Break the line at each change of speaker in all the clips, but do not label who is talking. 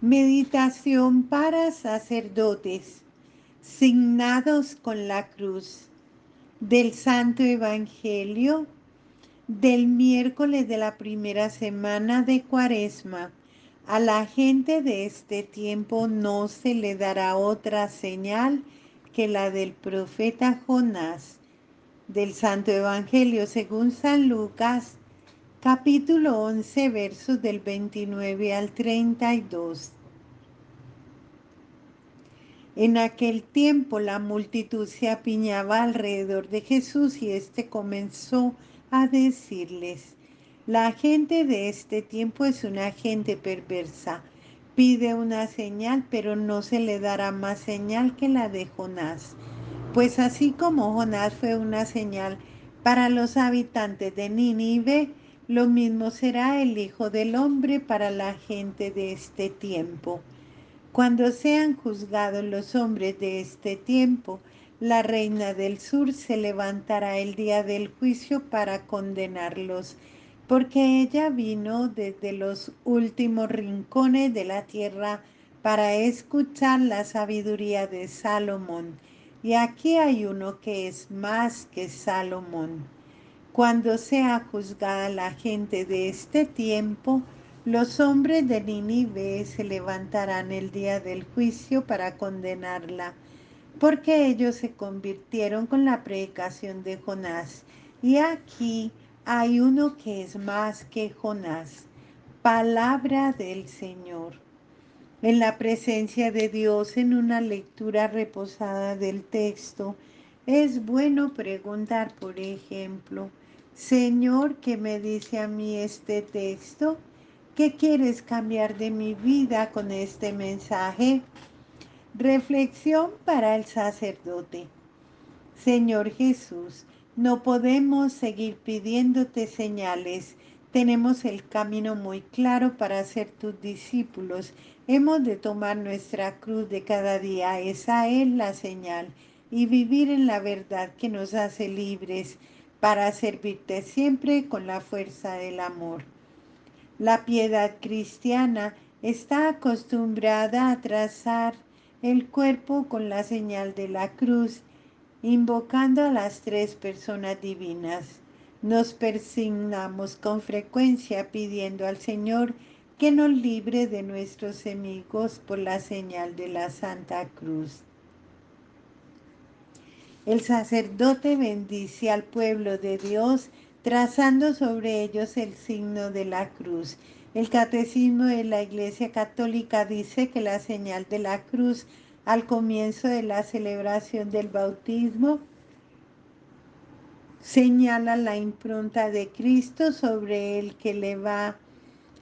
Meditación para sacerdotes, signados con la cruz, del Santo Evangelio del miércoles de la primera semana de Cuaresma. A la gente de este tiempo no se le dará otra señal que la del profeta Jonás. Del Santo Evangelio según San Lucas, capítulo 11, versos del 29 al 32. En aquel tiempo la multitud se apiñaba alrededor de Jesús y éste comenzó a decirles: la gente de este tiempo es una gente perversa. Pide una señal, pero no se le dará más señal que la de Jonás. Pues así como Jonás fue una señal para los habitantes de Nínive, lo mismo será el Hijo del Hombre para la gente de este tiempo. Cuando sean juzgados los hombres de este tiempo, la reina del sur se levantará el día del juicio para condenarlos, porque ella vino desde los últimos rincones de la tierra para escuchar la sabiduría de Salomón. Y aquí hay uno que es más que Salomón. Cuando sea juzgada la gente de este tiempo, los hombres de Nínive se levantarán el día del juicio para condenarla, porque ellos se convirtieron con la predicación de Jonás. Y aquí hay uno que es más que Jonás. Palabra del Señor. En la presencia de Dios, en una lectura reposada del texto, es bueno preguntar, por ejemplo: Señor, ¿qué me dice a mí este texto? ¿Qué quieres cambiar de mi vida con este mensaje? Reflexión para el sacerdote. Señor Jesús, no podemos seguir pidiéndote señales. Tenemos el camino muy claro para ser tus discípulos. Hemos de tomar nuestra cruz de cada día. Esa es la señal. Y vivir en la verdad que nos hace libres para servirte siempre con la fuerza del amor. La piedad cristiana está acostumbrada a trazar el cuerpo con la señal de la cruz, invocando a las tres personas divinas. Nos persignamos con frecuencia pidiendo al Señor que nos libre de nuestros enemigos por la señal de la Santa Cruz. El sacerdote bendice al pueblo de Dios trazando sobre ellos el signo de la cruz. El catecismo de la Iglesia Católica dice que la señal de la cruz al comienzo de la celebración del bautismo señala la impronta de Cristo sobre el que le va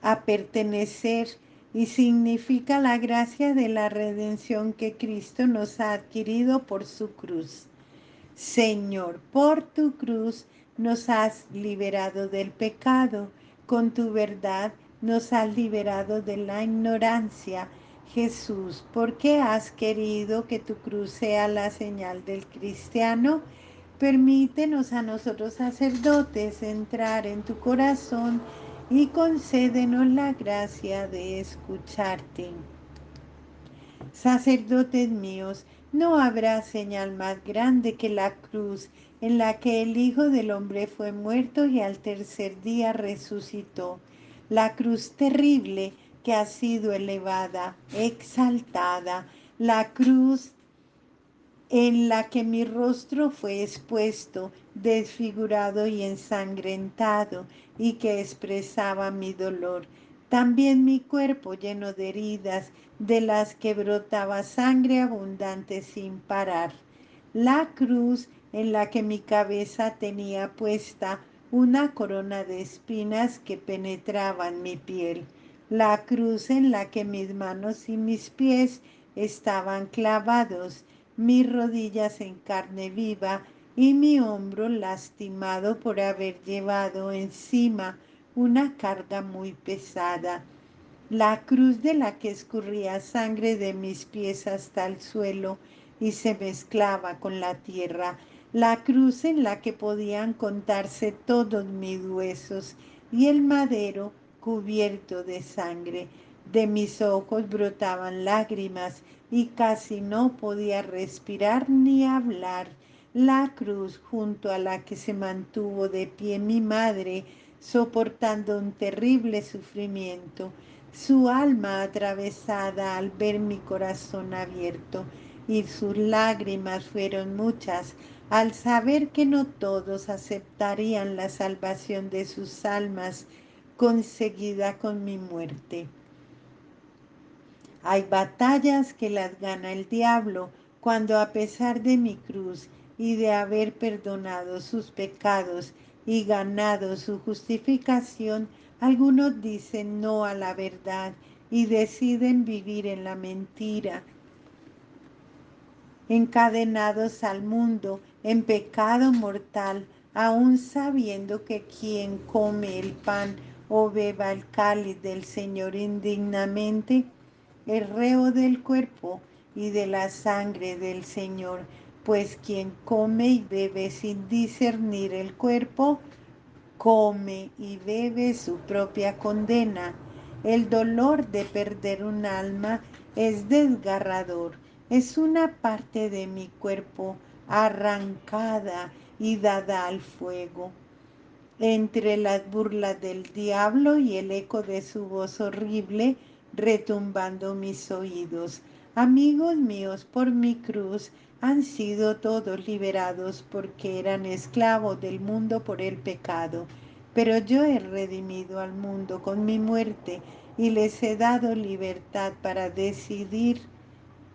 a pertenecer y significa la gracia de la redención que Cristo nos ha adquirido por su cruz. Señor, por tu cruz nos has liberado del pecado, con tu verdad nos has liberado de la ignorancia. Jesús, ¿por qué has querido que tu cruz sea la señal del cristiano? Permítenos a nosotros sacerdotes entrar en tu corazón y concédenos la gracia de escucharte. Sacerdotes míos, no habrá señal más grande que la cruz en la que el Hijo del Hombre fue muerto y al tercer día resucitó. La cruz terrible que ha sido elevada, exaltada, la cruz en la que mi rostro fue expuesto, desfigurado y ensangrentado, y que expresaba mi dolor. También mi cuerpo lleno de heridas, de las que brotaba sangre abundante sin parar. La cruz en la que mi cabeza tenía puesta una corona de espinas que penetraban mi piel. La cruz en la que mis manos y mis pies estaban clavados, mis rodillas en carne viva y mi hombro lastimado por haber llevado encima una carga muy pesada. La cruz de la que escurría sangre de mis pies hasta el suelo y se mezclaba con la tierra. La cruz en la que podían contarse todos mis huesos y el madero cubierto de sangre. De mis ojos brotaban lágrimas y casi no podía respirar ni hablar. La cruz junto a la que se mantuvo de pie mi madre, soportando un terrible sufrimiento, su alma atravesada al ver mi corazón abierto, y sus lágrimas fueron muchas al saber que no todos aceptarían la salvación de sus almas conseguida con mi muerte. Hay batallas que las gana el diablo cuando, a pesar de mi cruz y de haber perdonado sus pecados y ganado su justificación, algunos dicen no a la verdad y deciden vivir en la mentira, encadenados al mundo en pecado mortal, aun sabiendo que quien come el pan o beba el cáliz del Señor indignamente es reo del cuerpo y de la sangre del Señor, pues quien come y bebe sin discernir el cuerpo, come y bebe su propia condena. El dolor de perder un alma es desgarrador. Es una parte de mi cuerpo arrancada y dada al fuego. Entre las burlas del diablo y el eco de su voz horrible retumbando mis oídos. Amigos míos, por mi cruz han sido todos liberados porque eran esclavos del mundo por el pecado. Pero yo he redimido al mundo con mi muerte y les he dado libertad para decidir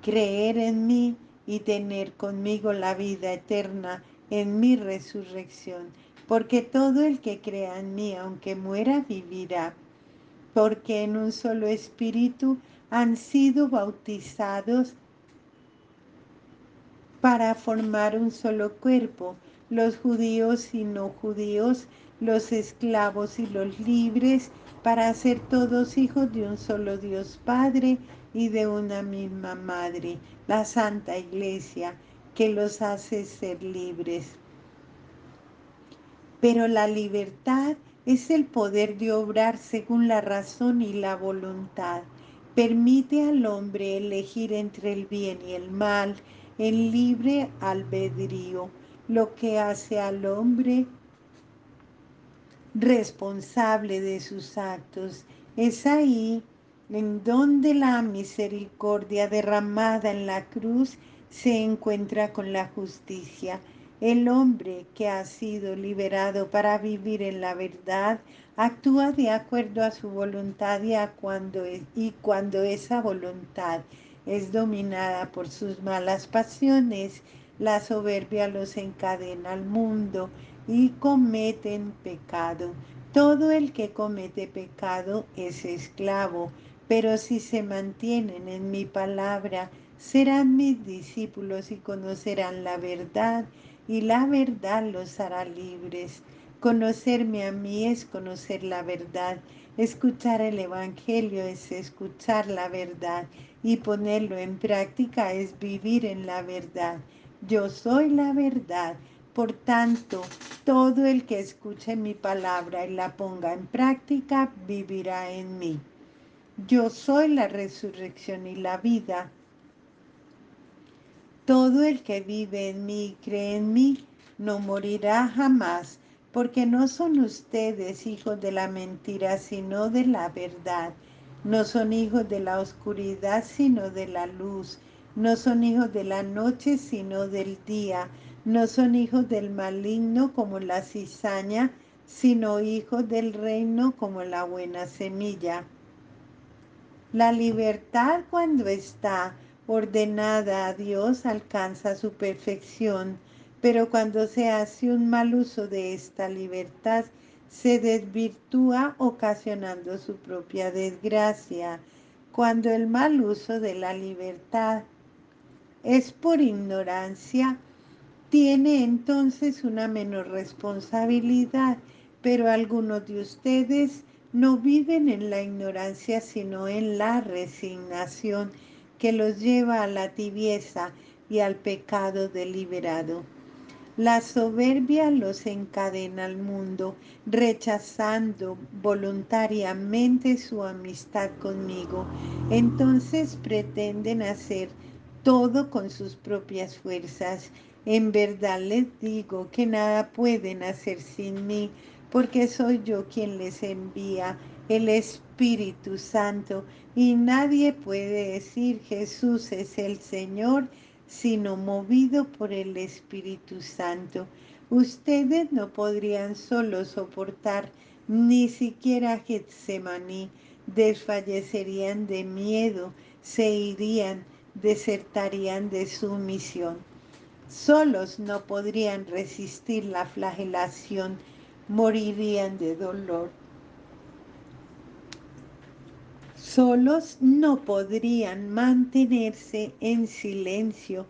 creer en mí y tener conmigo la vida eterna en mi resurrección, porque todo el que crea en mí, aunque muera, vivirá, porque en un solo espíritu han sido bautizados para formar un solo cuerpo, los judíos y no judíos, los esclavos y los libres, para ser todos hijos de un solo Dios Padre y de una misma Madre, la Santa Iglesia, que los hace ser libres. Pero la libertad es el poder de obrar según la razón y la voluntad. Permite al hombre elegir entre el bien y el mal en libre albedrío, lo que hace al hombre responsable de sus actos. Es ahí en donde la misericordia derramada en la cruz se encuentra con la justicia. El hombre que ha sido liberado para vivir en la verdad actúa de acuerdo a su voluntad y cuando esa voluntad es dominada por sus malas pasiones, la soberbia los encadena al mundo y cometen pecado. Todo el que comete pecado es esclavo, pero si se mantienen en mi palabra, serán mis discípulos y conocerán la verdad, y la verdad los hará libres. Conocerme a mí es conocer la verdad. Escuchar el Evangelio es escuchar la verdad, y ponerlo en práctica es vivir en la verdad. Yo soy la verdad. Por tanto, todo el que escuche mi palabra y la ponga en práctica vivirá en mí. Yo soy la resurrección y la vida. Todo el que vive en mí y cree en mí no morirá jamás, porque no son ustedes hijos de la mentira, sino de la verdad. No son hijos de la oscuridad, sino de la luz. No son hijos de la noche, sino del día. No son hijos del maligno como la cizaña, sino hijos del reino como la buena semilla. La libertad, cuando está ordenada a Dios, alcanza su perfección, pero cuando se hace un mal uso de esta libertad, se desvirtúa ocasionando su propia desgracia. Cuando el mal uso de la libertad es por ignorancia, tiene entonces una menor responsabilidad, pero algunos de ustedes no viven en la ignorancia, sino en la resignación que los lleva a la tibieza y al pecado deliberado. La soberbia los encadena al mundo, rechazando voluntariamente su amistad conmigo. Entonces pretenden hacer todo con sus propias fuerzas. En verdad les digo que nada pueden hacer sin mí, porque soy yo quien les envía el Espíritu Santo, y nadie puede decir Jesús es el Señor sino movido por el Espíritu Santo. Ustedes no podrían solo soportar ni siquiera Getsemaní, desfallecerían de miedo, se irían, desertarían de su misión. Solos no podrían resistir la flagelación, morirían de dolor. Solos no podrían mantenerse en silencio,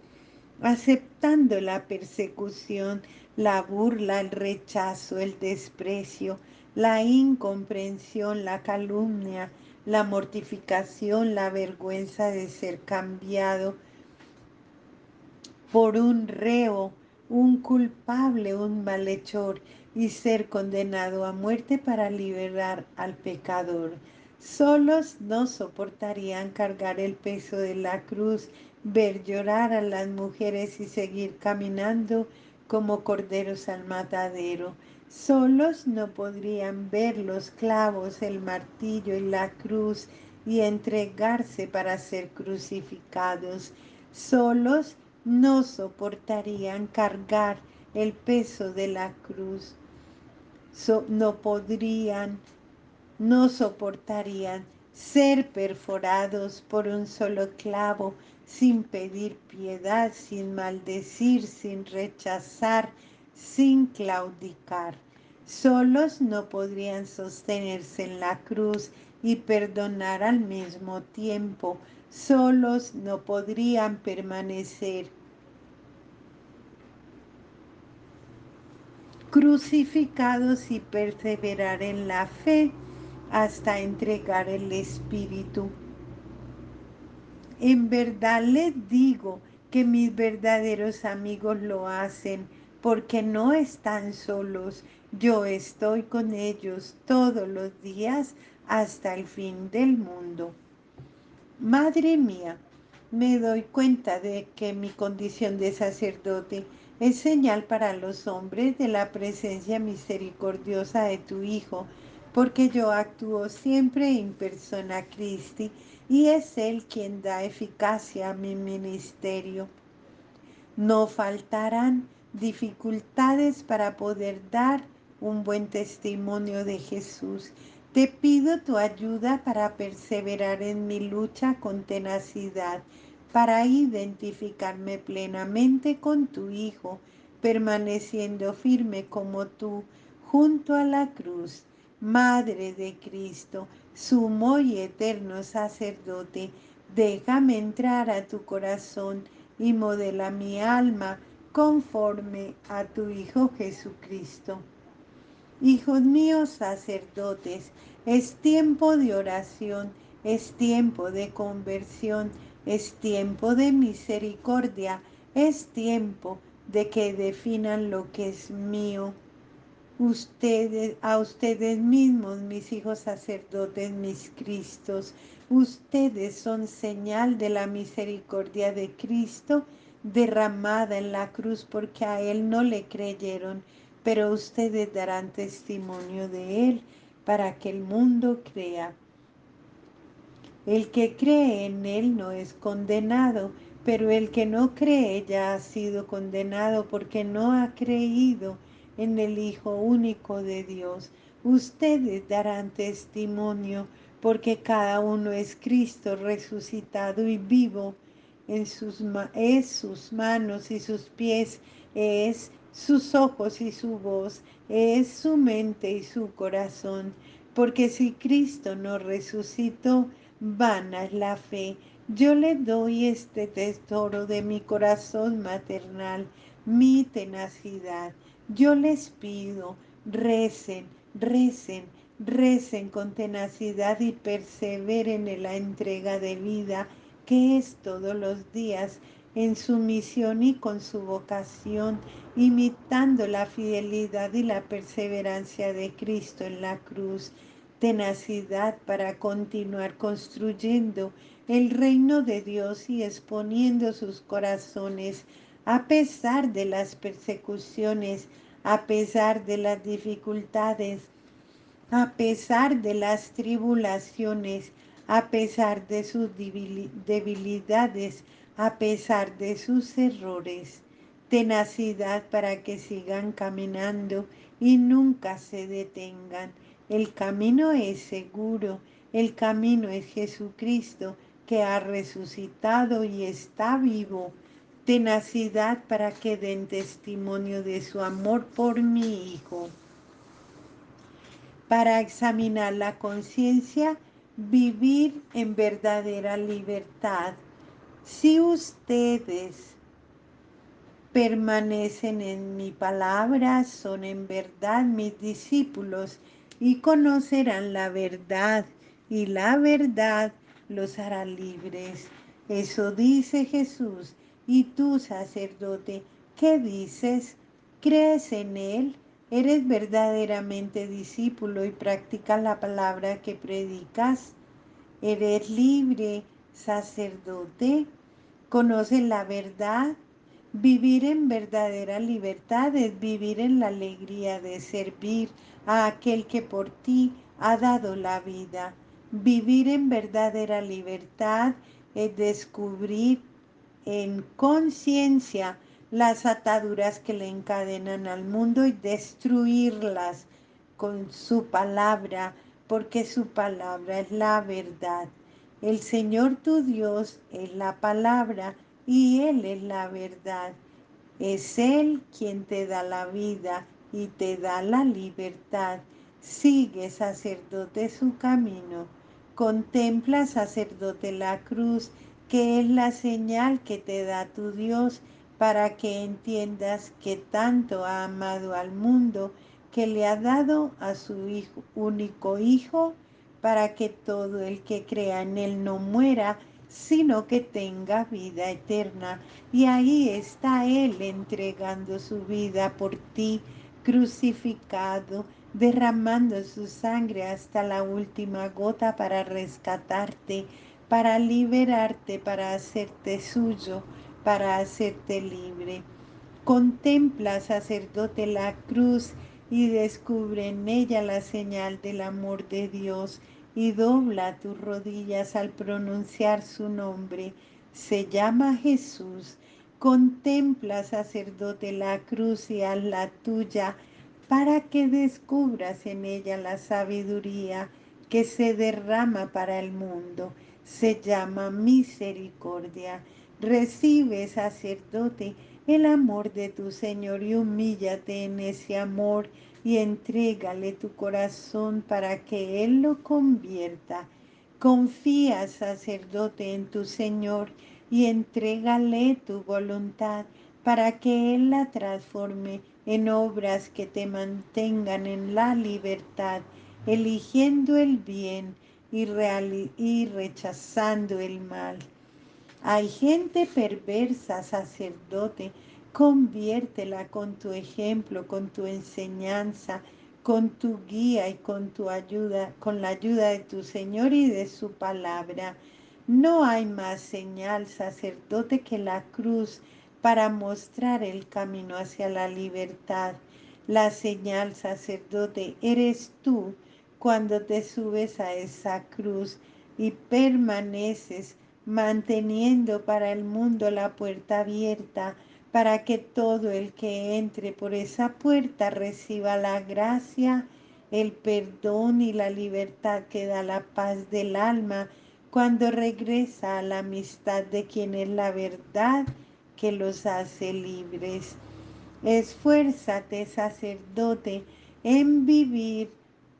aceptando la persecución, la burla, el rechazo, el desprecio, la incomprensión, la calumnia, la mortificación, la vergüenza de ser cambiado por un reo, un culpable, un malhechor, y ser condenado a muerte para liberar al pecador. Solos no soportarían cargar el peso de la cruz, ver llorar a las mujeres y seguir caminando como corderos al matadero. Solos no podrían ver los clavos, el martillo y la cruz y entregarse para ser crucificados. Solos no soportarían cargar el peso de la cruz. No podrían, no soportarían ser perforados por un solo clavo sin pedir piedad, sin maldecir, sin rechazar, sin claudicar. Solos no podrían sostenerse en la cruz y perdonar al mismo tiempo. Solos no podrían permanecer crucificados y perseverar en la fe hasta entregar el Espíritu. En verdad les digo que mis verdaderos amigos lo hacen porque no están solos. Yo estoy con ellos todos los días hasta el fin del mundo. Madre mía, me doy cuenta de que mi condición de sacerdote es señal para los hombres de la presencia misericordiosa de tu Hijo, porque yo actúo siempre en persona Christi y es Él quien da eficacia a mi ministerio. No faltarán dificultades para poder dar un buen testimonio de Jesús. Te pido tu ayuda para perseverar en mi lucha con tenacidad, para identificarme plenamente con tu Hijo, permaneciendo firme como tú, junto a la cruz. Madre de Cristo, sumo y eterno sacerdote, déjame entrar a tu corazón y modela mi alma conforme a tu Hijo Jesucristo. Hijos míos sacerdotes, es tiempo de oración, es tiempo de conversión, es tiempo de misericordia, es tiempo de que definan lo que es mío. A ustedes mismos, mis hijos sacerdotes, mis Cristos, ustedes son señal de la misericordia de Cristo derramada en la cruz, porque a Él no le creyeron, pero ustedes darán testimonio de Él para que el mundo crea. El que cree en Él no es condenado, pero el que no cree ya ha sido condenado porque no ha creído en el Hijo único de Dios. Ustedes darán testimonio porque cada uno es Cristo resucitado y vivo. Es sus manos y sus pies, es sus ojos y su voz, es su mente y su corazón. Porque si Cristo no resucitó, vana es la fe. Yo le doy este tesoro de mi corazón maternal, mi tenacidad. Yo les pido, recen, recen, recen con tenacidad y perseveren en la entrega de vida que es todos los días en su misión y con su vocación, imitando la fidelidad y la perseverancia de Cristo en la cruz, tenacidad para continuar construyendo el reino de Dios y exponiendo sus corazones a pesar de las persecuciones, a pesar de las dificultades, a pesar de las tribulaciones, a pesar de sus debilidades, a pesar de sus errores. Tenacidad para que sigan caminando y nunca se detengan. El camino es seguro, el camino es Jesucristo que ha resucitado y está vivo. Tenacidad para que den testimonio de su amor por mi Hijo. Para examinar la conciencia, vivir en verdadera libertad. Si ustedes permanecen en mi palabra, son en verdad mis discípulos y conocerán la verdad, y la verdad los hará libres. Eso dice Jesús. Y tú, sacerdote, ¿qué dices? ¿Crees en Él? ¿Eres verdaderamente discípulo y practicas la palabra que predicas? ¿Eres libre, sacerdote? ¿Conoces la verdad? Vivir en verdadera libertad es vivir en la alegría de servir a aquel que por ti ha dado la vida. Vivir en verdadera libertad es descubrir en conciencia las ataduras que le encadenan al mundo y destruirlas con su palabra, porque su palabra es la verdad. El Señor tu Dios es la palabra y Él es la verdad. Es Él quien te da la vida y te da la libertad. Sigue, sacerdote, su camino. Contempla, sacerdote, la cruz, que es la señal que te da tu Dios para que entiendas que tanto ha amado al mundo que le ha dado a su hijo, único Hijo, para que todo el que crea en Él no muera, sino que tenga vida eterna. Y ahí está Él entregando su vida por ti, crucificado, derramando su sangre hasta la última gota para rescatarte, para liberarte, para hacerte suyo, para hacerte libre. Contempla, sacerdote, la cruz y descubre en ella la señal del amor de Dios y dobla tus rodillas al pronunciar su nombre. Se llama Jesús. Contempla, sacerdote, la cruz y haz la tuya para que descubras en ella la sabiduría que se derrama para el mundo. Se llama misericordia. Recibe, sacerdote, el amor de tu Señor y humíllate en ese amor y entrégale tu corazón para que Él lo convierta. Confía, sacerdote, en tu Señor y entrégale tu voluntad para que Él la transforme en obras que te mantengan en la libertad, eligiendo el bien y rechazando el mal. Hay gente perversa, sacerdote, conviértela con tu ejemplo, con tu enseñanza, con tu guía y con tu ayuda, con la ayuda de tu Señor y de su palabra. No hay más señal, sacerdote, que la cruz para mostrar el camino hacia la libertad. La señal, sacerdote, eres tú cuando te subes a esa cruz y permaneces manteniendo para el mundo la puerta abierta para que todo el que entre por esa puerta reciba la gracia, el perdón y la libertad que da la paz del alma cuando regresa a la amistad de quien es la verdad que los hace libres. Esfuérzate, sacerdote, en vivir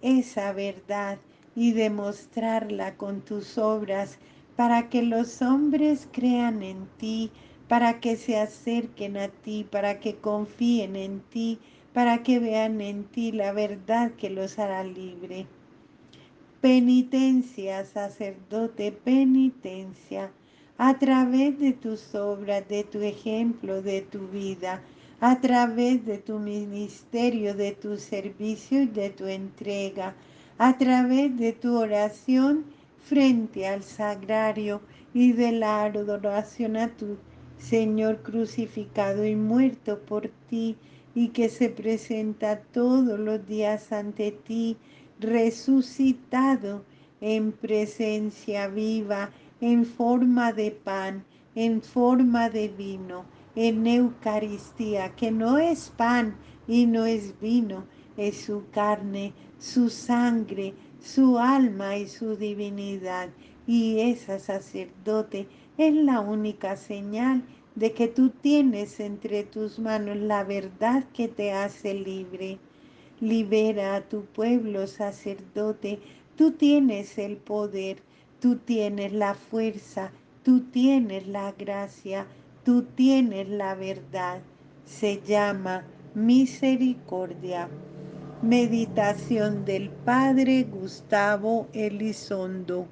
esa verdad y demostrarla con tus obras para que los hombres crean en ti, para que se acerquen a ti, para que confíen en ti, para que vean en ti la verdad que los hará libre. Penitencia, sacerdote, penitencia. a través de tus obras, de tu ejemplo, de tu vida, a través de tu ministerio, de tu servicio y de tu entrega, a través de tu oración frente al sagrario y de la adoración a tu Señor crucificado y muerto por ti y que se presenta todos los días ante ti, resucitado en presencia viva, en forma de pan, en forma de vino, en Eucaristía, que no es pan y no es vino, es su carne, su sangre, su alma y su divinidad. Y esa sacerdote es la única señal de que tú tienes entre tus manos la verdad que te hace libre. Libera a tu pueblo, sacerdote. Tú tienes el poder, tú tienes la fuerza, tú tienes la gracia, tú tienes la verdad. Se llama misericordia. Meditación del Padre Gustavo Elizondo.